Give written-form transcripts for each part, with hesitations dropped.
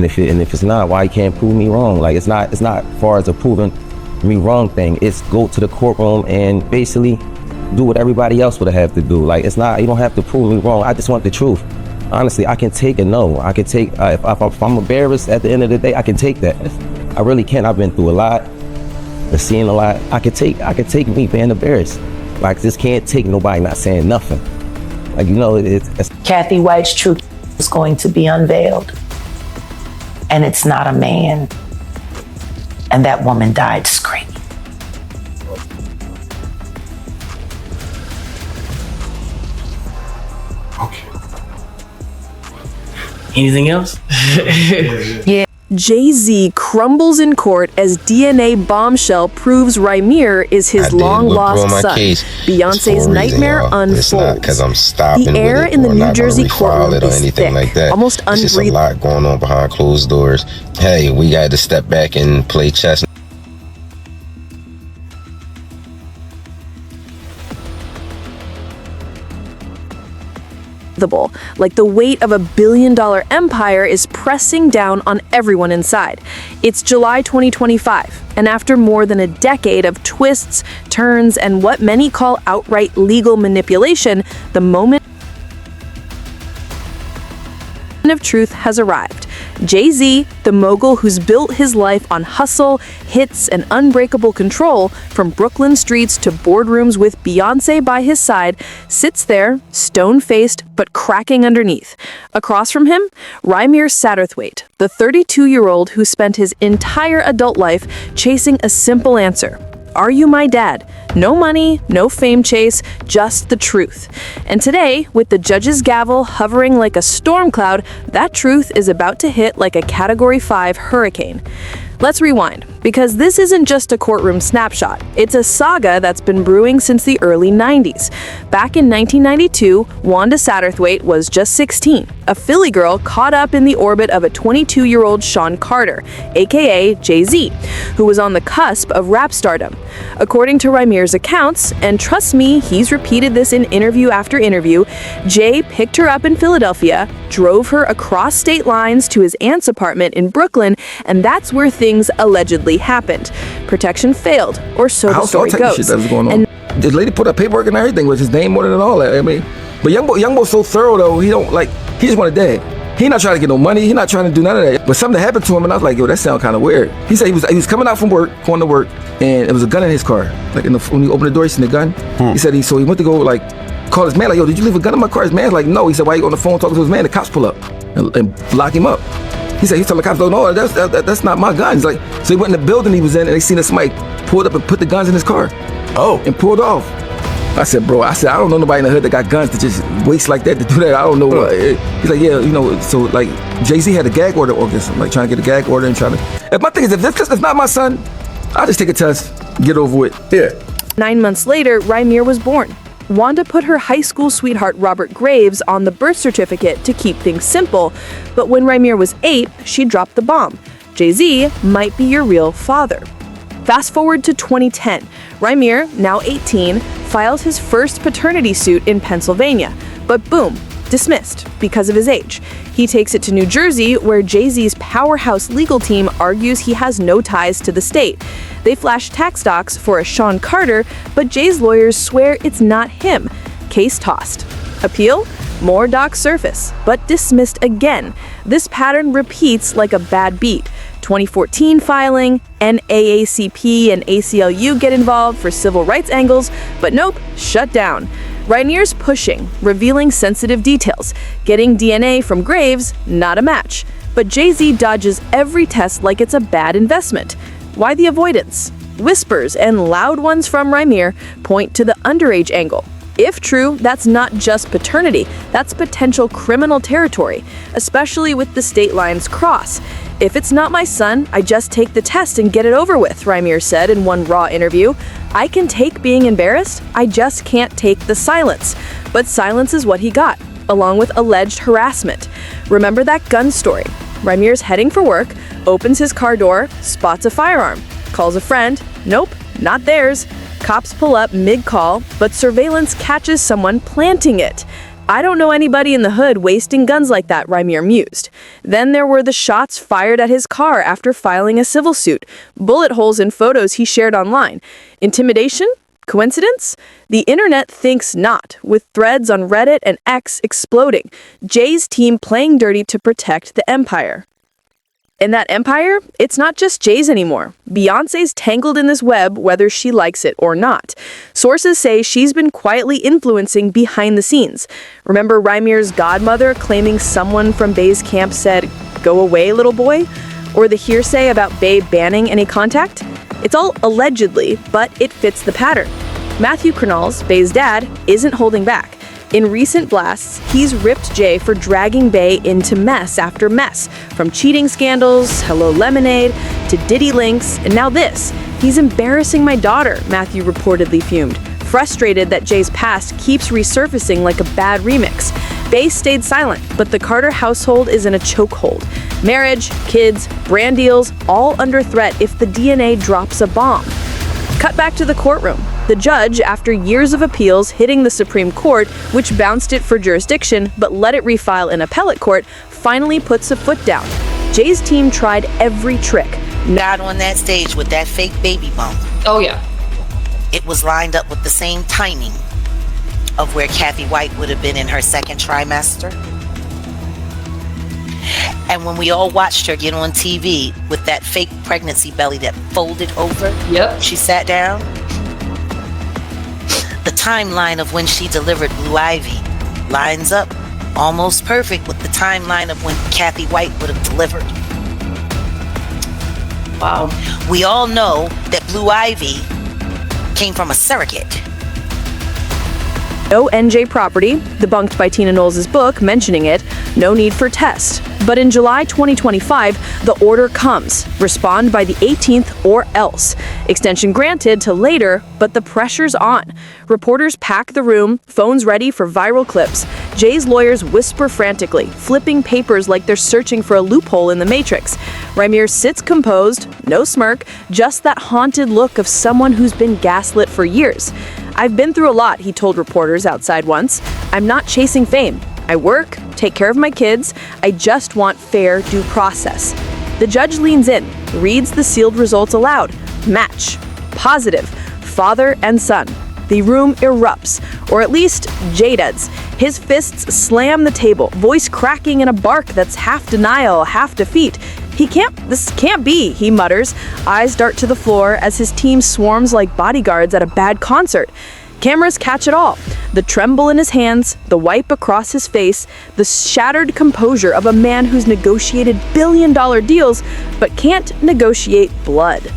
And if it's not, why you can't prove me wrong? Like, it's not far as a proving me wrong thing. It's go to the courtroom and basically do what everybody else would have to do. Like, it's not, you don't have to prove me wrong. I just want the truth. Honestly, I can take a no. I can take, if I'm embarrassed at the end of the day, I can take that. I really can. I've been through a lot, I've seen a lot. I could take me being embarrassed. Like, just can't take nobody not saying nothing. Like, you know, it's Kathy White's truth is going to be unveiled. And it's not a man. And that woman died screaming. Anything else? Yeah. Jay-Z crumbles in court as DNA bombshell proves Rymir is his long-lost son. Beyonce's nightmare unfolds. It's not because I'm stopping the air with it in the or New not Jersey refile courtroom it or is anything thick, like that. almost It's just a unbreathable. lot going on behind closed doors. Hey, we got to step back and play chess. Like the weight of a billion-dollar empire is pressing down on everyone inside. It's July 2025, and after more than a decade of twists, turns, and what many call outright legal manipulation, the moment of truth has arrived. Jay-Z, the mogul who's built his life on hustle, hits, and unbreakable control, from Brooklyn streets to boardrooms with Beyonce by his side, sits there, stone-faced but cracking underneath. Across from him, Rymir Satterthwaite, the 32-year-old who spent his entire adult life chasing a simple answer. Are you my dad? No money, no fame chase, just the truth. And today, with the judge's gavel hovering like a storm cloud, that truth is about to hit like a Category 5 hurricane. Let's rewind, because this isn't just a courtroom snapshot. It's a saga that's been brewing since the early 90s. Back in 1992, Wanda Satterthwaite was just 16, a Philly girl caught up in the orbit of a 22-year-old Sean Carter, aka Jay-Z, who was on the cusp of rap stardom. According to Rymir's accounts, and trust me, he's repeated this in interview after interview, Jay picked her up in Philadelphia, drove her across state lines to his aunt's apartment in Brooklyn, and that's where things allegedly happened. Protection failed, or so the story goes. And the lady put up paperwork and everything with his name on it and all that. I mean, but young boy's so thorough though. He just want a dad. He not trying to get no money. He not trying to do none of that. But something happened to him, and I was like, yo, that sounds kind of weird. He said he was coming out from work, going to work, and there was a gun in his car. Like when he opened the door, he seen the gun. He said he went to go call his man, like, yo, did you leave a gun in my car? His man's like, no. He said, why you on the phone talking to his man? The cops pull up and lock him up. He said, he's telling the cops, no, that's not my gun. He's like, so he went in the building he was in, and they seen that somebody pulled up and put the guns in his car. Oh. And pulled off. I said, bro, I don't know nobody in the hood that got guns to just waste like that to do that. I don't know. He's like, yeah, so like Jay-Z had a gag order against him, like trying to get a gag order and trying to. If my thing is, if this is not my son, I'll just take a test, get over with. Yeah. 9 months later, Rymir was born. Wanda put her high school sweetheart Robert Graves on the birth certificate to keep things simple, but when Rymir was 8, she dropped the bomb. Jay-Z might be your real father. Fast forward to 2010. Rymir, now 18, files his first paternity suit in Pennsylvania, but boom, dismissed because of his age. He takes it to New Jersey, where Jay-Z's powerhouse legal team argues he has no ties to the state. They flash tax docs for a Sean Carter, but Jay's lawyers swear it's not him. Case tossed. Appeal? More docs surface, but dismissed again. This pattern repeats like a bad beat. 2014 filing, NAACP and ACLU get involved for civil rights angles, but nope, shut down. Rymir's pushing, revealing sensitive details. Getting DNA from Graves, not a match. But Jay-Z dodges every test like it's a bad investment. Why the avoidance? Whispers and loud ones from Rymir point to the underage angle. If true, that's not just paternity, that's potential criminal territory, especially with the state lines cross. If it's not my son, I just take the test and get it over with, Rymir said in one raw interview. I can take being embarrassed, I just can't take the silence. But silence is what he got, along with alleged harassment. Remember that gun story? Rymir's heading for work, opens his car door, spots a firearm, calls a friend, nope, not theirs. Cops pull up mid-call, but surveillance catches someone planting it. I don't know anybody in the hood wasting guns like that, Rymir mused. Then there were the shots fired at his car after filing a civil suit, bullet holes in photos he shared online. Intimidation? Coincidence? The internet thinks not, with threads on Reddit and X exploding. Jay's team playing dirty to protect the empire. And that empire, it's not just Jay's anymore. Beyoncé's tangled in this web whether she likes it or not. Sources say she's been quietly influencing behind the scenes. Remember Rymir's godmother claiming someone from Bey's camp said, "Go away, little boy"? Or the hearsay about Bey banning any contact? It's all allegedly, but it fits the pattern. Matthew Cronals, Bey's dad, isn't holding back. In recent blasts, he's ripped Jay for dragging Bey into mess after mess, from cheating scandals, Hello Lemonade, to Diddy links, and now this. He's embarrassing my daughter, Matthew reportedly fumed, frustrated that Jay's past keeps resurfacing like a bad remix. Bey stayed silent, but the Carter household is in a chokehold. Marriage, kids, brand deals, all under threat if the DNA drops a bomb. Cut back to the courtroom. The judge, after years of appeals hitting the Supreme Court, which bounced it for jurisdiction but let it refile in appellate court, finally puts a foot down. Jay's team tried every trick. Not on that stage with that fake baby bump. Oh, yeah. It was lined up with the same timing of where Kathy White would have been in her second trimester. And when we all watched her get on TV with that fake pregnancy belly that folded over, Yep. she sat down. The timeline of when she delivered Blue Ivy lines up almost perfect with the timeline of when Kathy White would have delivered. Wow. We all know that Blue Ivy came from a surrogate. No NJ property, debunked by Tina Knowles' book mentioning it, no need for test. But in July 2025, the order comes. Respond by the 18th or else. Extension granted to later, but the pressure's on. Reporters pack the room, phones ready for viral clips. Jay's lawyers whisper frantically, flipping papers like they're searching for a loophole in the Matrix. Rymir sits composed, no smirk, just that haunted look of someone who's been gaslit for years. "I've been through a lot," he told reporters outside once. "I'm not chasing fame. I work, take care of my kids. I just want fair due process." The judge leans in, reads the sealed results aloud. Match. Positive. Father and son. The room erupts, or at least Jay does. His fists slam the table, voice cracking in a bark that's half denial, half defeat. This can't be, he mutters. Eyes dart to the floor as his team swarms like bodyguards at a bad concert. Cameras catch it all. The tremble in his hands, the wipe across his face, the shattered composure of a man who's negotiated billion-dollar deals but can't negotiate blood.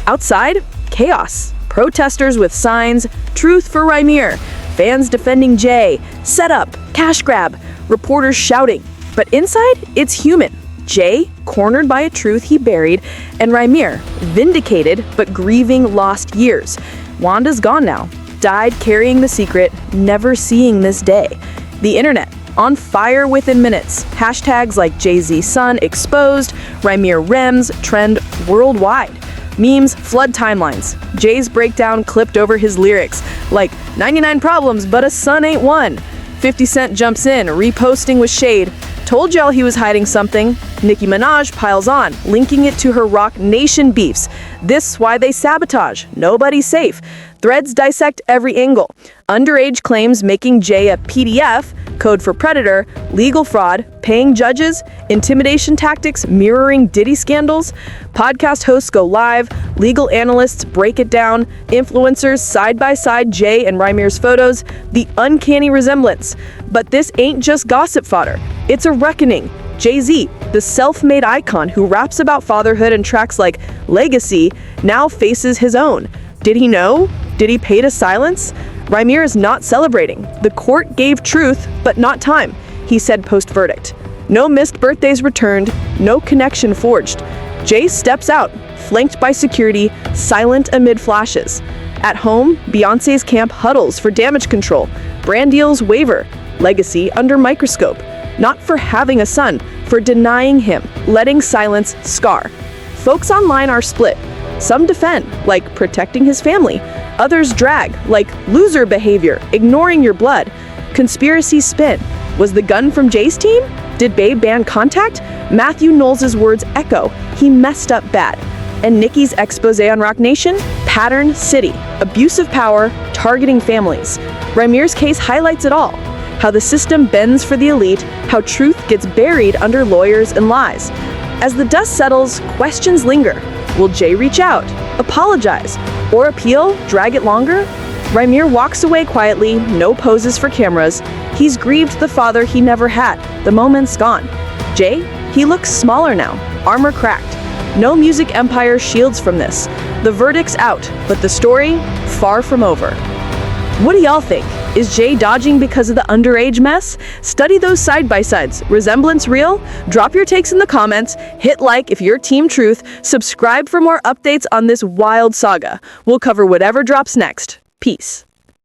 Outside, chaos. Protesters with signs, "Truth for Rymir." Fans defending Jay. Set up, cash grab. Reporters shouting. But inside, it's human. Jay, cornered by a truth he buried, and Rymir, vindicated but grieving lost years. Wanda's gone now. Died carrying the secret, never seeing this day. The internet, on fire within minutes. Hashtags like Jay-Z son exposed, Rymir Rems trend worldwide. Memes flood timelines. Jay's breakdown clipped over his lyrics, like 99 problems, but a son ain't one. 50 Cent jumps in, reposting with shade. Told y'all he was hiding something. Nicki Minaj piles on, linking it to her Rock Nation beefs. This why they sabotage. Nobody's safe. Threads dissect every angle. Underage claims making Jay a PDF, code for predator, legal fraud, paying judges, intimidation tactics mirroring Diddy scandals. Podcast hosts go live, legal analysts break it down, influencers side by side Jay and Rymir's photos, the uncanny resemblance. But this ain't just gossip fodder. It's a reckoning. Jay-Z, the self-made icon who raps about fatherhood and tracks like Legacy, now faces his own. Did he know? Did he pay to silence? Rymir is not celebrating. The court gave truth, but not time, he said post-verdict. No missed birthdays returned, no connection forged. Jay steps out, flanked by security, silent amid flashes. At home, Beyoncé's camp huddles for damage control. Brand deals waver. Legacy under microscope. Not for having a son, for denying him, letting silence scar. Folks online are split. Some defend, like protecting his family. Others drag, like loser behavior, ignoring your blood. Conspiracies spin. Was the gun from Jay's team? Did Babe ban contact? Matthew Knowles' words echo. He messed up bad. And Nikki's expose on Rock Nation? Pattern City. Abuse of power, targeting families. Rymir's case highlights it all. How the system bends for the elite, how truth gets buried under lawyers and lies. As the dust settles, questions linger. Will Jay reach out, apologize, or appeal, drag it longer? Rymir walks away quietly, no poses for cameras. He's grieved the father he never had. The moment's gone. Jay, he looks smaller now, armor cracked. No music empire shields from this. The verdict's out, but the story, far from over. What do y'all think? Is Jay dodging because of the underage mess? Study those side-by-sides. Resemblance real? Drop your takes in the comments, hit like if you're Team Truth, subscribe for more updates on this wild saga. We'll cover whatever drops next. Peace.